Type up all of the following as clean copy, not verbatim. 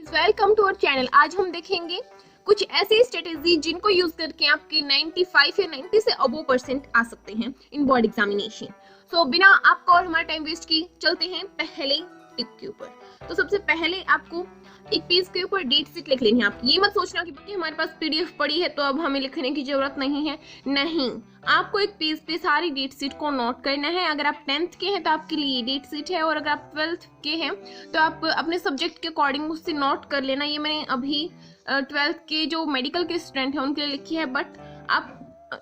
Welcome to our channel. आज हम देखेंगे कुछ ऐसी स्ट्रेटेजी जिनको यूज करके आपके 95 या 90 से अबो % आ सकते हैं इन बोर्ड एग्जामिनेशन। सो बिना आपको और हमारा टाइम वेस्ट किए चलते हैं पहले टिप के ऊपर। तो सबसे पहले आपको एक पेज के ऊपर डेट शीट लिख लेनी है। आप ये मत सोचना कि हमारे पास पीडीएफ पड़ी है तो अब हमें लिखने की जरूरत नहीं है। नहीं, आपको एक पेज पे सारी डेट शीट को नोट करना है। अगर आप 10th के हैं तो आपके लिए डेट शीट है, और अगर आप 12th के हैं तो आप अपने सब्जेक्ट के अकॉर्डिंग उससे नोट कर लेना। ये मैंने अभी 12th के जो मेडिकल के स्टूडेंट हैं उनके लिए लिखी है, बट आप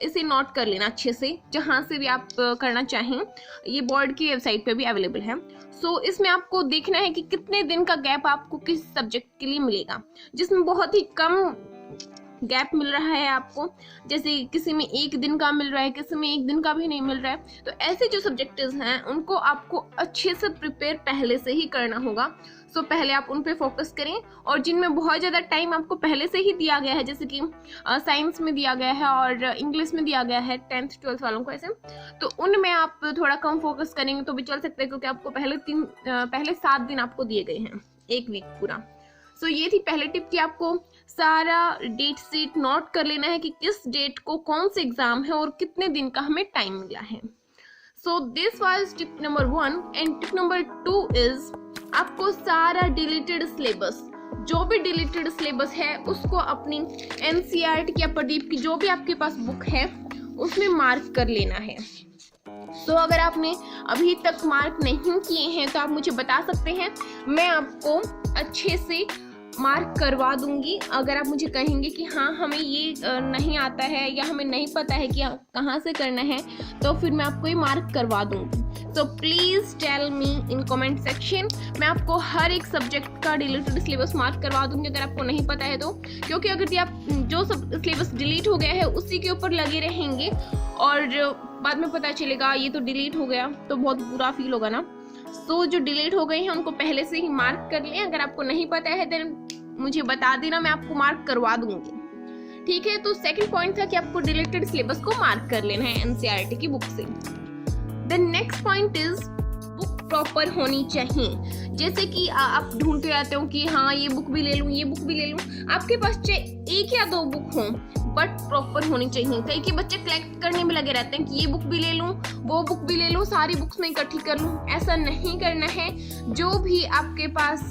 इसे नोट कर लेना अच्छे से जहां से भी आप करना चाहें। ये बोर्ड की वेबसाइट पे भी अवेलेबल है। सो इसमें आपको देखना है कि कितने दिन का गैप आपको किस सब्जेक्ट के लिए मिलेगा, जिसमें बहुत ही कम गैप मिल रहा है आपको, जैसे किसी में 1 दिन का मिल रहा है, किसी में 1 दिन का भी नहीं मिल रहा है। तो ऐसे जो सब्जेक्ट्स हैं उनको आपको अच्छे से प्रिपेयर पहले से ही करना होगा। सो पहले आप उन पे फोकस करें, और जिनमें बहुत ज़्यादा टाइम आपको पहले से ही दिया गया है, जैसे कि साइंस में दिया गया है और इंग्लिश में दिया गया है 10th 12th वालों को ऐसे, तो उनमें आप थोड़ा कम फोकस करेंगे तो भी चल सकते हैं, क्योंकि आपको पहले 7 दिन आपको दिए गए हैं, 1 वीक पूरा। सो ये थी पहली टिप कि आपको सारा डेट शीट नोट कर लेना है कि किस डेट को कौन से एग्जाम है और कितने दिन का हमें टाइम मिला है। So this was tip number 1 and tip number 2 is आपको सारा डिलीटेड सिलेबस, जो भी डिलीटेड सिलेबस है उसको अपनी एनसीईआरटी की या प्रदीप की जो भी आपके पास बुक है उसमें मार्क कर लेना है। तो अगर आपने अभी तक मार्क नहीं किए हैं तो आप मुझे बता सकते हैं, मैं आपको अच्छे से मार्क करवा दूंगी। अगर आप मुझे कहेंगे कि हाँ हमें ये नहीं आता है या हमें नहीं पता है कि कहाँ से करना है, तो फिर मैं आपको ये मार्क करवा दूंगी। तो please tell me in comment section. मैं आपको हर एक सब्जेक्ट का डिलीटेड सिलेबस मार्क करवा दूंगी अगर आपको नहीं पता है तो, क्योंकि अगर आप जो सब सिलेबस डिलीट हो गया है उसी के ऊपर लगे रहेंगे और बाद में पता चलेगा ये तो डिलीट हो गया, तो बहुत बुरा फील होगा ना। तो जो डिलीट हो गए हैं उनको पहले से ही मार्क कर लें। अगर आपको नहीं पता है देन मुझे बता देना, मैं आपको मार्क करवा दूंगी। ठीक है, तो सेकंड पॉइंट था कि आपको डिलीटेड सिलेबस को मार्क कर लेना है एनसीईआरटी की बुक से। The next point is book proper होनी चाहिए। जैसे कि आप ढूंढते रहते हो कि हाँ ये बुक भी ले लूँ, ये बुक भी ले लूँ, आपके पास चाहे 1 या 2 बुक हों बट प्रॉपर होनी चाहिए। कई के बच्चे कलेक्ट करने में लगे रहते हैं कि ये बुक भी ले लूँ, वो बुक भी ले लूँ, सारी बुक्स में इकट्ठी कर लूँ। ऐसा नहीं करना है। जो भी आपके पास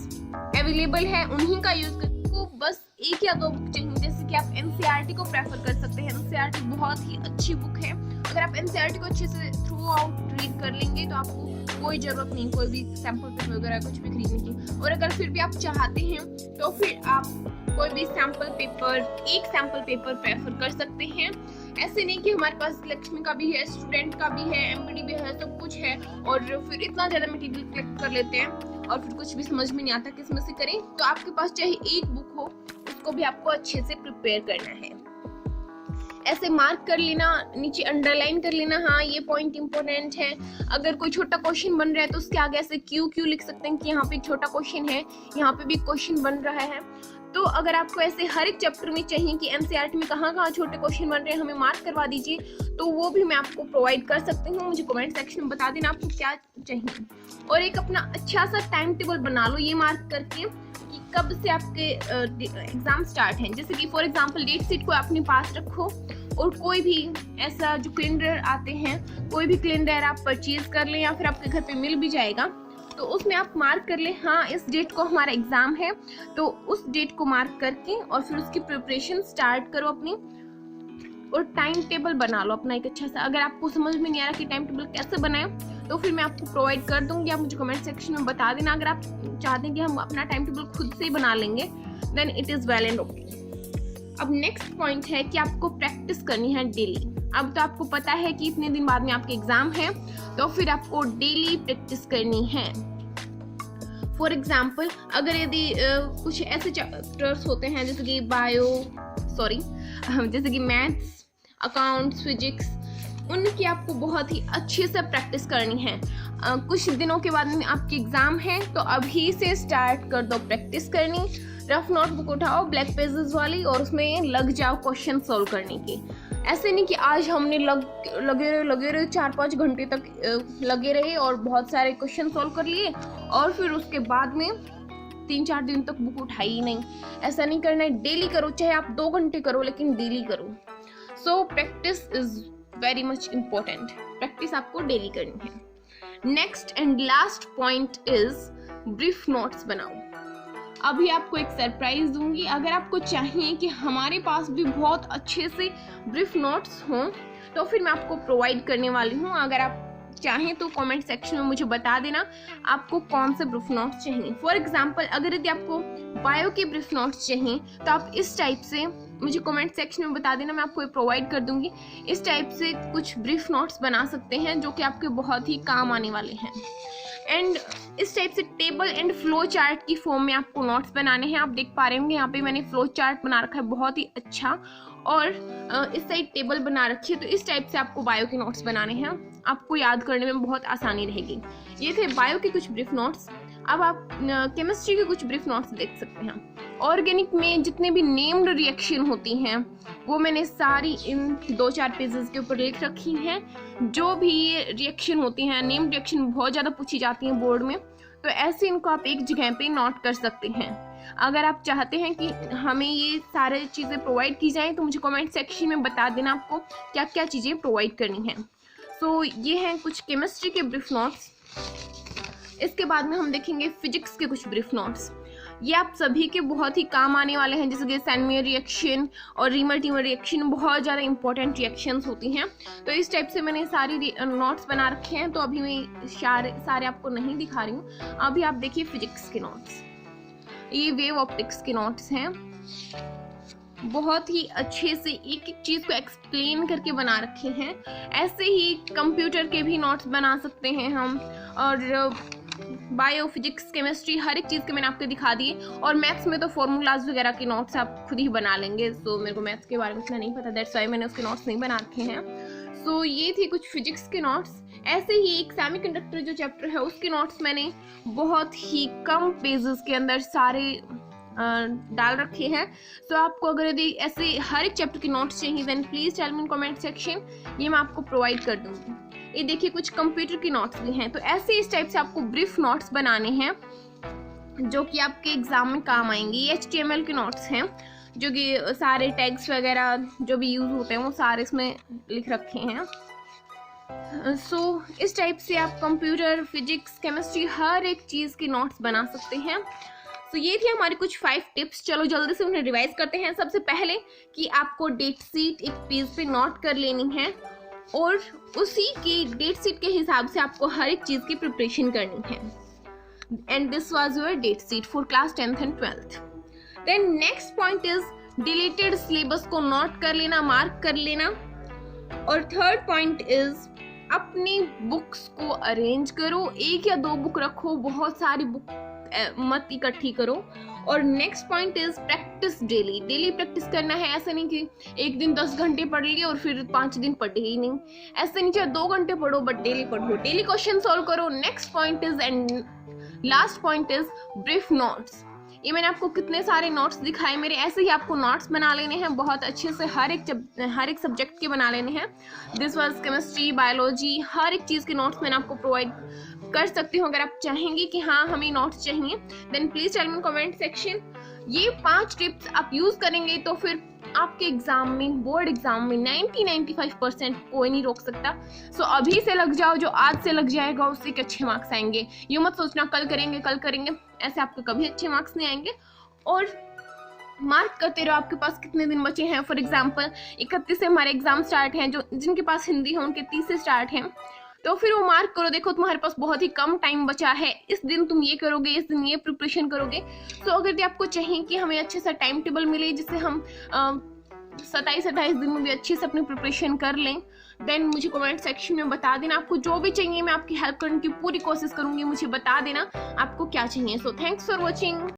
अवेलेबल है उन्हीं का यूज करके बस 1 या 2 बुक चाहिए। जैसे कि आप एनसीईआरटी को प्रेफर कर सकते हैं। एनसीईआरटी बहुत ही अच्छी बुक है। अगर आप एनसीईआरटी को अच्छे से थ्रू आउट रीड कर लेंगे तो आपको कोई जरूरत नहीं कोई भी सैंपल पेपर वगैरह कुछ भी खरीदने की। और अगर फिर भी आप चाहते हैं तो फिर आप कोई भी एक सैंपल पेपर प्रेफर कर सकते हैं। ऐसे नहीं कि हमारे पास लक्ष्मी का भी है, स्टूडेंट का भी है, एमपीडी भी है, सब कुछ है और फिर इतना ज्यादा मटेरियल कलेक्ट कर लेते हैं और फिर कुछ भी समझ में नहीं आता किस में से करें। तो आपके पास चाहे 1 बुक हो, उसको भी आपको अच्छे से प्रिपेयर करना है। ऐसे मार्क कर लेना, नीचे अंडरलाइन कर लेना, हाँ ये पॉइंट इंपॉर्टेंट है। अगर कोई छोटा क्वेश्चन बन रहा है तो उसके आगे ऐसे क्यू लिख सकते हैं कि यहाँ पे एक छोटा क्वेश्चन है, यहाँ पे भी क्वेश्चन बन रहा है। तो अगर आपको ऐसे हर एक चैप्टर में चाहिए कि एनसीईआरटी में कहाँ छोटे क्वेश्चन बन रहे हैं, हमें मार्क करवा दीजिए, तो वो भी मैं आपको प्रोवाइड कर सकती हूँ। मुझे कमेंट सेक्शन में बता देना आपको क्या चाहिए। और एक अपना अच्छा सा टाइम टेबल बना लो ये मार्क करके कि कब से आपके एग्जाम स्टार्ट हैं। जैसे कि फॉर एग्जांपल डेट शीट को अपने पास रखो, और कोई भी ऐसा जो कैलेंडर आते हैं, कोई भी कैलेंडर आप परचेज कर लें या फिर आपके घर पे मिल भी जाएगा, तो उसमें आप मार्क कर लें हाँ इस डेट को हमारा एग्जाम है, तो उस डेट को मार्क करके और फिर उसकी प्रिपरेशन स्टार्ट करो अपनी, और टाइम टेबल बना लो अपना एक अच्छा सा। अगर आपको समझ में नहीं आ रहा कि टाइम टेबल कैसे बनाएं तो फिर मैं आपको प्रोवाइड कर दूंगी, आप मुझे कमेंट सेक्शन में बता देना। अगर आप चाहते हैं कि हम अपना टाइम टेबल खुद से ही बना लेंगे then it is well and okay. अब नेक्स्ट पॉइंट है कि आपको प्रैक्टिस करनी है डेली। अब तो आपको पता है कि इतने दिन बाद में आपके एग्जाम है, तो फिर आपको डेली प्रैक्टिस करनी है। फॉर एग्जाम्पल अगर यदि कुछ ऐसे चैप्टर्स होते हैं जैसे कि जैसे कि मैथ्स, अकाउंट्स, फिजिक्स, उनकी आपको बहुत ही अच्छे से प्रैक्टिस करनी है। कुछ दिनों के बाद में आपके एग्जाम है, तो अभी से स्टार्ट कर दो प्रैक्टिस करनी। रफ नोटबुक उठाओ ब्लैक पेजेस वाली और उसमें लग जाओ क्वेश्चन सॉल्व करने की। ऐसे नहीं कि आज हमने लगे रहे 4-5 घंटे तक लगे रहे और बहुत सारे क्वेश्चन सॉल्व कर लिए और फिर उसके बाद में 3-4 दिन तक बुक उठाई ही नहीं। ऐसा नहीं करना है, डेली करो, चाहे आप 2 घंटे करो लेकिन डेली करो। So practice is very much important, practice आपको डेली करनी है। Next and last point is brief notes बनाओ। अभी आपको एक सरप्राइज दूंगी, अगर आपको चाहिए कि हमारे पास भी बहुत अच्छे से ब्रीफ नोट्स हों तो फिर मैं आपको प्रोवाइड करने वाली हूँ। अगर आप चाहें तो कमेंट सेक्शन में मुझे बता देना आपको कौन से ब्रीफ नोट्स चाहिए। फॉर एग्जांपल अगर यदि आपको बायो के ब्रीफ नोट्स चाहिए तो आप इस टाइप से मुझे कमेंट सेक्शन में बता देना, मैं आपको ये प्रोवाइड कर दूंगी। इस टाइप से कुछ ब्रीफ नोट्स बना सकते हैं जो कि आपके बहुत ही काम आने वाले हैं। एंड इस टाइप से टेबल एंड फ्लो चार्ट की फॉर्म में आपको नोट्स बनाने हैं। आप देख पा रहे होंगे यहाँ पे मैंने फ्लो चार्ट बना रखा है बहुत ही अच्छा, और इस साइड टेबल बना रखी है। तो इस टाइप से आपको बायो के नोट्स बनाने हैं, आपको याद करने में बहुत आसानी रहेगी। ये थे बायो के कुछ ब्रीफ नोट्स। अब आप केमिस्ट्री के कुछ ब्रीफ नोट्स देख सकते हैं। ऑर्गेनिक में जितने भी नेम्ड रिएक्शन होती हैं वो मैंने सारी इन 2-4 पेजेस के ऊपर लिख रखी हैं। जो भी रिएक्शन होती हैं, नेम्ड रिएक्शन बहुत ज़्यादा पूछी जाती हैं बोर्ड में, तो ऐसे इनको आप एक जगह पे नोट कर सकते हैं। अगर आप चाहते हैं कि हमें ये सारे चीज़ें प्रोवाइड की जाएँ तो मुझे कमेंट सेक्शन में बता देना आपको क्या क्या चीज़ें प्रोवाइड करनी हैं। सो ये हैं कुछ केमिस्ट्री के ब्रीफ नोट्स। इसके बाद में हम देखेंगे फिजिक्स के कुछ ब्रीफ नोट्स। ये आप सभी के बहुत ही काम आने वाले हैं, जैसे कि सैनमेयर रिएक्शन और रीमर-टीमर रिएक्शन बहुत ज़्यादा इंपॉर्टेंट रिएक्शंस होती हैं। तो इस टाइप से मैंने सारी नोट्स बना रखे हैं, तो अभी मैं सारे आपको नहीं दिखा रही हूँ। अभी आप देखिए फिजिक्स के नोट्स, ये वेव ऑप्टिक्स के नोट्स हैं। बहुत ही अच्छे से एक एक चीज़ को एक्सप्लेन करके बना रखे हैं। ऐसे ही कंप्यूटर के भी नोट्स बना सकते हैं हम, और बायो, फिजिक्स, केमिस्ट्री हर एक चीज़ के मैंने आपको दिखा दिए। और मैथ्स में तो फॉर्मूलाज वगैरह के नोट्स आप खुद ही बना लेंगे। सो मेरे को मैथ्स के बारे में इतना नहीं पता, दैट्स वाई मैंने उसके नोट्स नहीं बना रखे हैं। सो ये थी कुछ फिजिक्स के नोट्स। ऐसे ही एक सेमीकंडक्टर जो चैप्टर है उसके नोट्स मैंने बहुत ही कम पेजेस के अंदर सारे डाल रखे हैं। सो आपको अगर यदि ऐसे हर एक चैप्टर के नोट्स चाहिए then please tell me in comment section, ये मैं आपको प्रोवाइड कर दूँगी। ये देखिए कुछ कंप्यूटर की नोट्स भी हैं। तो ऐसे इस टाइप से आपको ब्रीफ नोट्स बनाने हैं जो कि आपके एग्जाम में काम आएंगे। ये HTML के नोट्स हैं जो कि सारे टैग्स वगैरह जो भी यूज़ होते हैं वो सारे इसमें लिख रखे हैं। सो इस टाइप से आप कंप्यूटर, फिजिक्स, केमिस्ट्री हर एक चीज़ के नोट्स बना सकते हैं। तो ये थी हमारी कुछ 5 टिप्स। चलो जल्दी से उन्हें रिवाइज करते हैं। सबसे पहले कि आपको डेट शीट एक पेज पे नोट कर लेनी है और उसी की डेट शीट के हिसाब से आपको हर एक चीज़ की प्रिपरेशन करनी है। And this was your date sheet for class 10th and 12th। Then next point is deleted syllabus को नोट कर लेना, मार्क कर लेना। और थर्ड पॉइंट इज अपनी बुक्स को अरेंज करो, 1 या 2 बुक रखो, बहुत सारी बुक मत इकट्ठी करो। और next point is practice daily, daily practice करना है। ऐसा नहीं कि एक दिन 10 घंटे पढ़ लिए और फिर 5 दिन पढ़े ही नहीं, ऐसे नहीं। चाहे 2 घंटे पढ़ो बट डेली पढ़ो, डेली क्वेश्चन सॉल्व करो। Next point is and last point is brief notes. ये मैंने आपको कितने सारे नोट्स दिखाए मेरे, ऐसे ही आपको नोट्स बना लेने हैं बहुत अच्छे से, हर एक सब्जेक्ट के बना लेने हैं। दिस वाज केमिस्ट्री, बायोलॉजी, हर एक चीज़ के नोट्स मैंने आपको प्रोवाइड कर सकती हूँ। अगर आप चाहेंगे कि हाँ हमें नोट्स चाहिए then please tell me comment section. ये 5 टिप्स आप यूज़ करेंगे तो फिर आपके एग्जाम में, बोर्ड एग्जाम में 90-95% कोई नहीं रोक सकता। सो अभी से लग जाओ, जो आज से लग जाएगा उससे के अच्छे मार्क्स आएंगे। ये मत सोचना कल करेंगे, ऐसे आपके कभी अच्छे मार्क्स नहीं आएंगे। और मार्क करते रहो आपके पास कितने दिन बचे हैं। फॉर एग्जाम्पल 31 से हमारे एग्जाम स्टार्ट हैं, जो जिनके पास हिंदी है उनके 30 से स्टार्ट हैं, तो फिर वो मार्क करो। देखो तुम्हारे पास बहुत ही कम टाइम बचा है, इस दिन तुम ये करोगे, इस दिन ये प्रिपरेशन करोगे। तो अगर आपको चाहिए कि हमें अच्छे सा टाइम टेबल मिले जिससे हम 27-28 दिन में भी अच्छे से अपनी प्रिपरेशन कर लें, देन मुझे कमेंट सेक्शन में बता देना। आपको जो भी चाहिए मैं आपकी हेल्प करने की पूरी कोशिश करूंगी, मुझे बता देना आपको क्या चाहिए। So thanks for watching.